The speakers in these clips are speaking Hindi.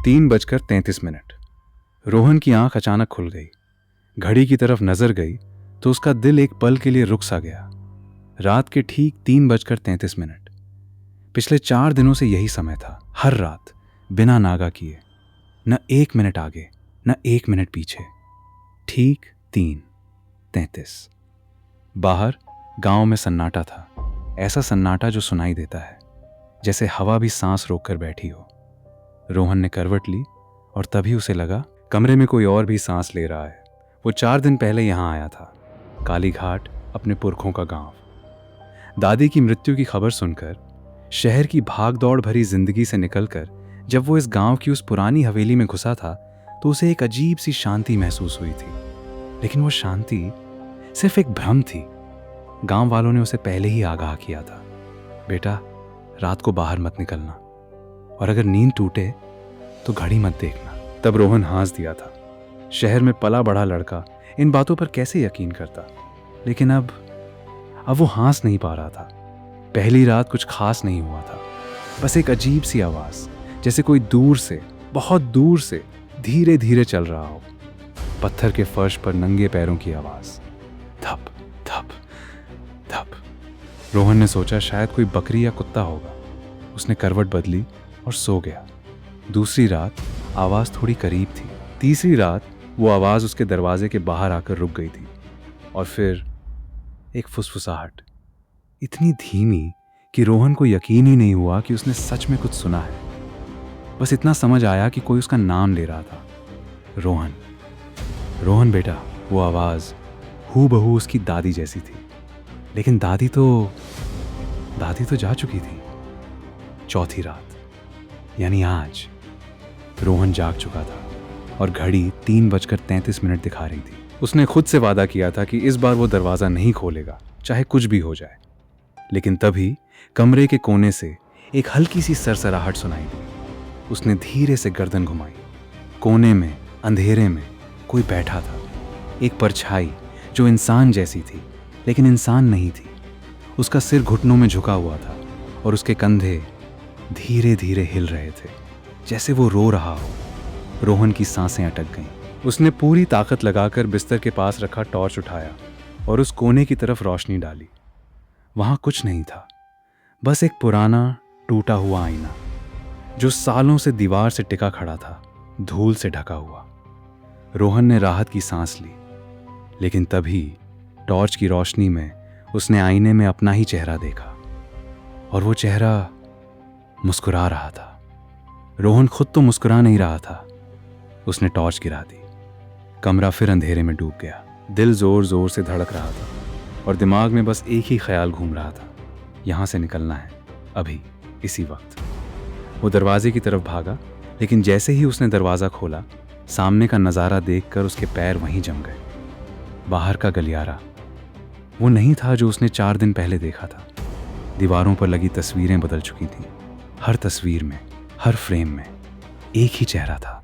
3:33। रोहन की आंख अचानक खुल गई। घड़ी की तरफ नजर गई तो उसका दिल एक पल के लिए रुक सा गया। रात के ठीक 3:33। पिछले 4 दिनों से यही समय था, हर रात बिना नागा किए, न 1 मिनट आगे न 1 मिनट पीछे। ठीक 3:33। बाहर गांव में सन्नाटा था, ऐसा सन्नाटा जो सुनाई देता है जैसे हवा भी सांस रोककर बैठी हो। रोहन ने करवट ली और तभी उसे लगा कमरे में कोई और भी सांस ले रहा है। वो 4 दिन पहले यहां आया था, काली घाट, अपने पुरखों का गांव। दादी की मृत्यु की खबर सुनकर, शहर की भागदौड़ भरी जिंदगी से निकलकर जब वो इस गांव की उस पुरानी हवेली में घुसा था तो उसे एक अजीब सी शांति महसूस हुई थी। लेकिन वो शांति सिर्फ एक भ्रम थी। गांव वालों ने उसे पहले ही आगाह किया था, बेटा रात को बाहर मत निकलना, और अगर नींद टूटे तो घड़ी मत देखना। तब रोहन हंस दिया था। शहर में पला बढ़ा लड़का इन बातों पर कैसे यकीन करता। लेकिन अब वो हंस नहीं पा रहा था। पहली रात कुछ खास नहीं हुआ था, बस एक अजीब सी आवाज, जैसे कोई दूर से, बहुत दूर से धीरे धीरे चल रहा हो। पत्थर के फर्श पर नंगे पैरों की आवाज, धप धप धप। रोहन ने सोचा शायद कोई बकरी या कुत्ता होगा। उसने करवट बदली और सो गया। दूसरी रात आवाज थोड़ी करीब थी। तीसरी रात वो आवाज उसके दरवाजे के बाहर आकर रुक गई थी। और फिर एक फुसफुसाहट, इतनी धीमी कि रोहन को यकीन ही नहीं हुआ कि उसने सच में कुछ सुना है। बस इतना समझ आया कि कोई उसका नाम ले रहा था, रोहन। रोहन बेटा। वो आवाज हूबहू उसकी दादी जैसी थी। लेकिन दादी तो जा चुकी थी। चौथी रात, यानी आज, रोहन जाग चुका था और घड़ी 3:33 दिखा रही थी। उसने खुद से वादा किया था कि इस बार वो दरवाजा नहीं खोलेगा, चाहे कुछ भी हो जाए। लेकिन तभी कमरे के कोने से एक हल्की सी सरसराहट सुनाई दी। उसने धीरे से गर्दन घुमाई। कोने में अंधेरे में कोई बैठा था, एक परछाई जो इंसान जैसी थी लेकिन इंसान नहीं थी। उसका सिर घुटनों में झुका हुआ था और उसके कंधे धीरे धीरे हिल रहे थे, जैसे वो रो रहा हो। रोहन की सांसें अटक गईं। उसने पूरी ताकत लगाकर बिस्तर के पास रखा टॉर्च उठाया और उस कोने की तरफ रोशनी डाली। वहां कुछ नहीं था, बस एक पुराना टूटा हुआ आईना जो सालों से दीवार से टिका खड़ा था, धूल से ढका हुआ। रोहन ने राहत की सांस ली, लेकिन तभी टॉर्च की रोशनी में उसने आईने में अपना ही चेहरा देखा, और वो चेहरा मुस्कुरा रहा था। रोहन खुद तो मुस्कुरा नहीं रहा था। उसने टॉर्च गिरा दी। कमरा फिर अंधेरे में डूब गया। दिल जोर जोर से धड़क रहा था और दिमाग में बस एक ही ख्याल घूम रहा था, यहां से निकलना है, अभी, इसी वक्त। वो दरवाजे की तरफ भागा, लेकिन जैसे ही उसने दरवाजा खोला, सामने का नज़ारा देखकर उसके पैर वहीं जम गए। बाहर का गलियारा वो नहीं था जो उसने 4 दिन पहले देखा था। दीवारों पर लगी तस्वीरें बदल चुकी थीं। हर तस्वीर में, हर फ्रेम में एक ही चेहरा था,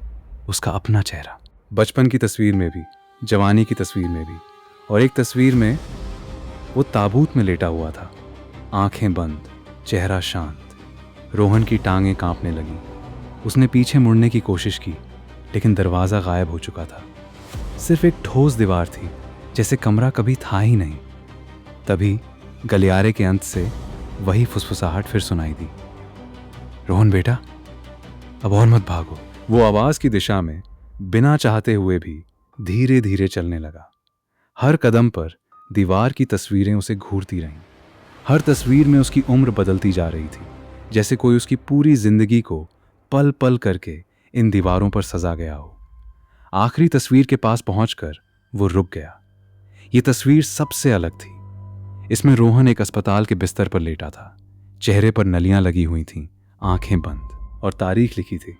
उसका अपना चेहरा। बचपन की तस्वीर में भी, जवानी की तस्वीर में भी, और एक तस्वीर में वो ताबूत में लेटा हुआ था, आंखें बंद, चेहरा शांत। रोहन की टांगें कांपने लगीं। उसने पीछे मुड़ने की कोशिश की, लेकिन दरवाज़ा गायब हो चुका था। सिर्फ एक ठोस दीवार थी, जैसे कमरा कभी था ही नहीं। तभी गलियारे के अंत से वही फुसफुसाहट फिर सुनाई दी, रोहन बेटा, अब और मत भागो। वो आवाज की दिशा में बिना चाहते हुए भी धीरे धीरे चलने लगा। हर कदम पर दीवार की तस्वीरें उसे घूरती रहीं। हर तस्वीर में उसकी उम्र बदलती जा रही थी, जैसे कोई उसकी पूरी जिंदगी को पल पल करके इन दीवारों पर सजा गया हो। आखिरी तस्वीर के पास पहुंचकर वो रुक गया। ये तस्वीर सबसे अलग थी। इसमें रोहन एक अस्पताल के बिस्तर पर लेटा था। चेहरे पर नलियां लगी हुई थीं, आंखें बंद, और तारीख लिखी थी।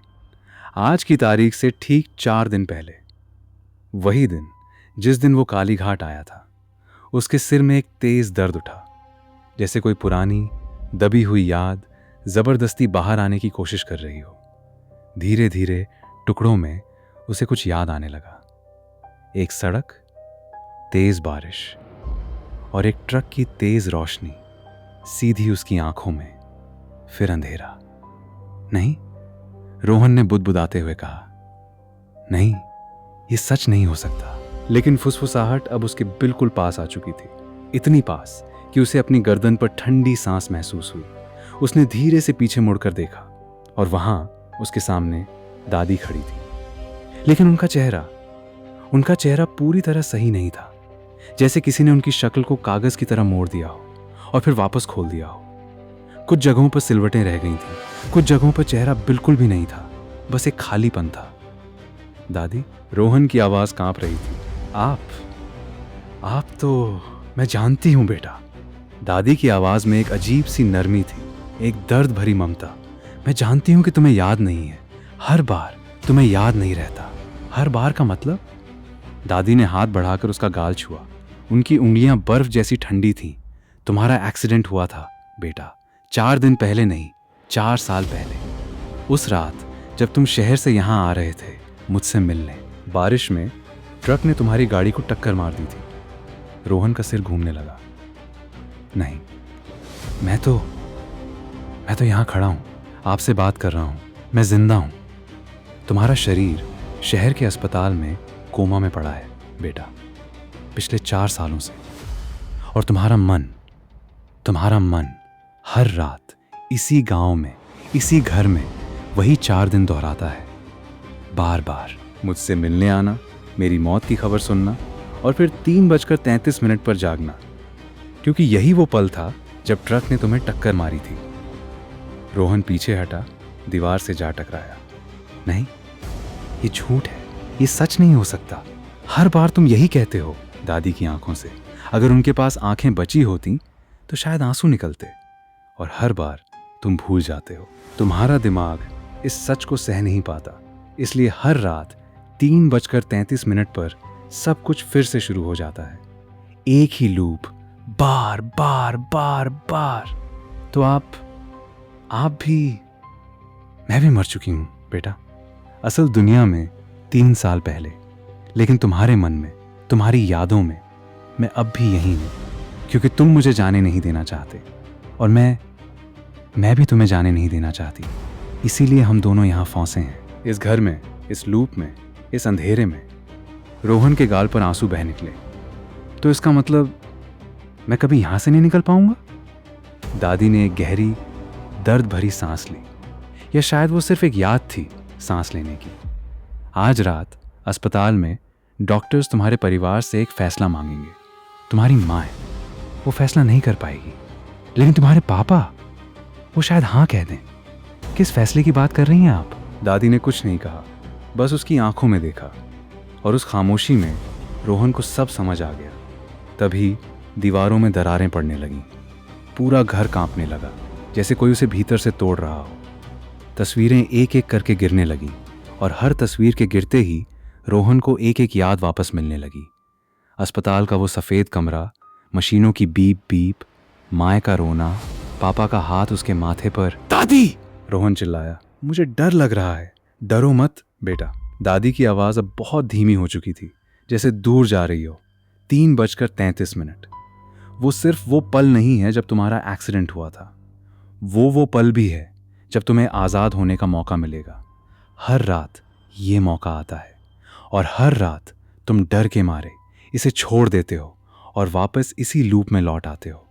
आज की तारीख से ठीक 4 दिन पहले, वही दिन जिस दिन वो काली घाट आया था। उसके सिर में एक तेज दर्द उठा, जैसे कोई पुरानी दबी हुई याद जबरदस्ती बाहर आने की कोशिश कर रही हो। धीरे धीरे टुकड़ों में उसे कुछ याद आने लगा। एक सड़क, तेज बारिश, और एक ट्रक की तेज रोशनी सीधी उसकी आंखों में। फिर अंधेरा। नहीं, रोहन ने बुदबुदाते हुए कहा। नहीं, ये सच नहीं हो सकता। लेकिन फुसफुसाहट अब उसके बिल्कुल पास आ चुकी थी, इतनी पास कि उसे अपनी गर्दन पर ठंडी सांस महसूस हुई। उसने धीरे से पीछे मुड़कर देखा और वहां उसके सामने दादी खड़ी थी। लेकिन उनका चेहरा पूरी तरह सही नहीं था, जैसे किसी ने उनकी शक्ल को कागज की तरह मोड़ दिया हो और फिर वापस खोल दिया हो। कुछ जगहों पर सिलवटें रह गई थीं, कुछ जगहों पर चेहरा बिल्कुल भी नहीं था, बस एक खालीपन था। दादी, रोहन की आवाज कांप रही थी। आप तो मैं जानती हूं बेटा। दादी की आवाज में एक अजीब सी नरमी थी, एक दर्द भरी ममता। मैं जानती हूं कि तुम्हें याद नहीं है, हर बार तुम्हें याद नहीं रहता। हर बार का मतलब? दादी ने हाथ बढ़ाकर उसका गाल छुआ। उनकी उंगलियां बर्फ जैसी ठंडी थीं। तुम्हारा एक्सीडेंट हुआ था बेटा, 4 दिन पहले नहीं, 4 साल पहले। उस रात जब तुम शहर से यहां आ रहे थे मुझसे मिलने, बारिश में ट्रक ने तुम्हारी गाड़ी को टक्कर मार दी थी। रोहन का सिर घूमने लगा। नहीं, मैं तो यहां खड़ा हूं, आपसे बात कर रहा हूं, मैं जिंदा हूं। तुम्हारा शरीर शहर के अस्पताल में कोमा में पड़ा है बेटा, पिछले 4 सालों से। और तुम्हारा मन हर रात इसी गांव में, इसी घर में वही 4 दिन दोहराता है, बार बार। मुझसे मिलने आना, मेरी मौत की खबर सुनना और फिर 3:33 पर जागना, क्योंकि यही वो पल था जब ट्रक ने तुम्हें टक्कर मारी थी। रोहन पीछे हटा, दीवार से जा टकराया। नहीं, ये झूठ है, ये सच नहीं हो सकता। हर बार तुम यही कहते हो। दादी की आंखों से, अगर उनके पास आंखें बची होती तो शायद आंसू निकलते। और हर बार तुम भूल जाते हो। तुम्हारा दिमाग इस सच को सह नहीं पाता, इसलिए हर रात 3:33 पर सब कुछ फिर से शुरू हो जाता है, एक ही लूप, बार बार बार बार। तो आप भी, मैं भी मर चुकी हूं बेटा, असल दुनिया में 3 साल पहले। लेकिन तुम्हारे मन में, तुम्हारी यादों में मैं अब भी यही हूं, क्योंकि तुम मुझे जाने नहीं देना चाहते और मैं भी तुम्हें जाने नहीं देना चाहती। इसीलिए हम दोनों यहां फंसे हैं, इस घर में, इस लूप में, इस अंधेरे में। रोहन के गाल पर आंसू बह निकले। तो इसका मतलब मैं कभी यहां से नहीं निकल पाऊंगा? दादी ने एक गहरी, दर्द भरी सांस ली, या शायद वो सिर्फ एक याद थी सांस लेने की। आज रात अस्पताल में डॉक्टर्स तुम्हारे परिवार से एक फैसला मांगेंगे। तुम्हारी माँ है, वो फैसला नहीं कर पाएगी, लेकिन तुम्हारे पापा, वो शायद हाँ कह दें। किस फैसले की बात कर रही हैं आप? दादी ने कुछ नहीं कहा, बस उसकी आंखों में देखा, और उस खामोशी में रोहन को सब समझ आ गया। तभी दीवारों में दरारें पड़ने लगीं, पूरा घर कांपने लगा, जैसे कोई उसे भीतर से तोड़ रहा हो। तस्वीरें एक एक करके गिरने लगीं, और हर तस्वीर के गिरते ही रोहन को एक एक याद वापस मिलने लगी। अस्पताल का वो सफ़ेद कमरा, मशीनों की बीप बीप, माँ का रोना, पापा का हाथ उसके माथे पर। दादी! रोहन चिल्लाया। मुझे डर लग रहा है। डरो मत बेटा। दादी की आवाज़ अब बहुत धीमी हो चुकी थी, जैसे दूर जा रही हो। 3:33। वो सिर्फ वो पल नहीं है जब तुम्हारा एक्सीडेंट हुआ था, वो पल भी है जब तुम्हें आज़ाद होने का मौका मिलेगा। हर रात ये मौका आता है, और हर रात तुम डर के मारे इसे छोड़ देते हो और वापस इसी लूप में लौट आते हो।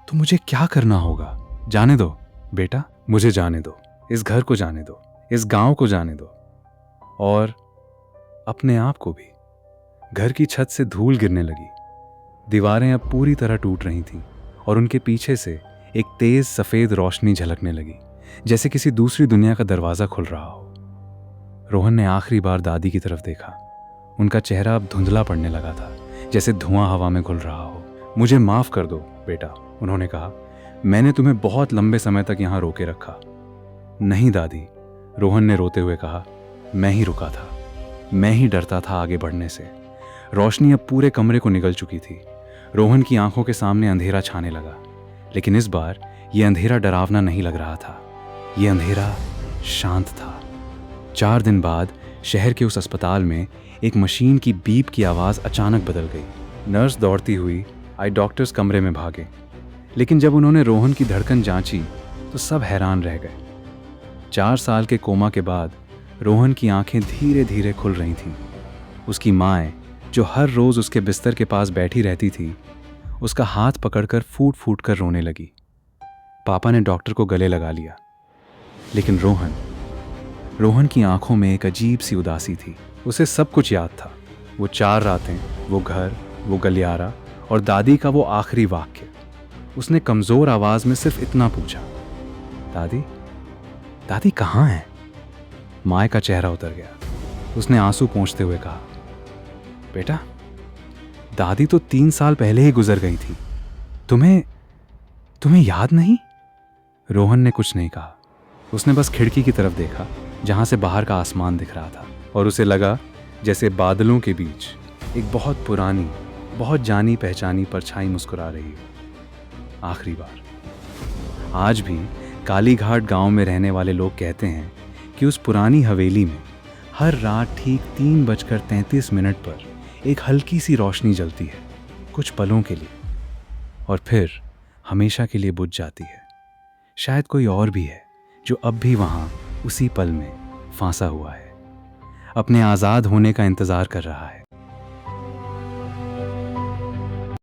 तो मुझे क्या करना होगा? जाने दो बेटा, मुझे जाने दो, इस घर को जाने दो, इस गांव को जाने दो, और अपने आप को भी। घर की छत से धूल गिरने लगी। दीवारें अब पूरी तरह टूट रही थीं, और उनके पीछे से एक तेज सफेद रोशनी झलकने लगी, जैसे किसी दूसरी दुनिया का दरवाजा खुल रहा हो। रोहन ने आखिरी बार दादी की तरफ देखा। उनका चेहरा अब धुंधला पड़ने लगा था, जैसे धुआं हवा में घुल रहा हो। मुझे माफ कर दो बेटा, उन्होंने कहा। मैंने तुम्हें बहुत लंबे समय तक यहां रोके रखा। नहीं दादी, रोहन ने रोते हुए कहा। मैं ही रुका था, मैं ही डरता था आगे बढ़ने से। रोशनी अब पूरे कमरे को निगल चुकी थी। रोहन की आंखों के सामने अंधेरा छाने लगा, लेकिन इस बार यह अंधेरा डरावना नहीं लग रहा था। यह अंधेरा शांत था। 4 दिन बाद शहर के उस अस्पताल में एक मशीन की बीप की आवाज़ अचानक बदल गई। नर्स दौड़ती हुई आई डॉक्टर्स कमरे में भागे, लेकिन जब उन्होंने रोहन की धड़कन जांची तो सब हैरान रह गए। 4 साल के कोमा के बाद रोहन की आंखें धीरे धीरे खुल रही थीं। उसकी माँ, जो हर रोज़ उसके बिस्तर के पास बैठी रहती थी, उसका हाथ पकड़कर फूट फूट कर रोने लगी। पापा ने डॉक्टर को गले लगा लिया, लेकिन रोहन की आंखों में एक अजीब सी उदासी थी। उसे सब कुछ याद था, वो 4 रातें, वो घर, वो गलियारा और दादी का वो आखिरी वाक्य। उसने कमज़ोर आवाज़ में सिर्फ इतना पूछा, दादी, दादी कहाँ हैं? माए का चेहरा उतर गया। उसने आंसू पोंछते हुए कहा, बेटा, दादी तो 3 साल पहले ही गुजर गई थी। तुम्हें याद नहीं? रोहन ने कुछ नहीं कहा। उसने बस खिड़की की तरफ देखा, जहां से बाहर का आसमान दिख रहा था, और उसे लगा जैसे बादलों के बीच एक बहुत पुरानी, बहुत जानी पहचानी परछाई मुस्कुरा रही है। आखिरी बार। आज भी कालीघाट गांव में रहने वाले लोग कहते हैं कि उस पुरानी हवेली में हर रात ठीक 3:33 पर एक हल्की सी रोशनी जलती है, कुछ पलों के लिए, और फिर हमेशा के लिए बुझ जाती है। शायद कोई और भी है जो अब भी वहां उसी पल में फांसा हुआ है, अपने आज़ाद होने का इंतज़ार कर रहा है।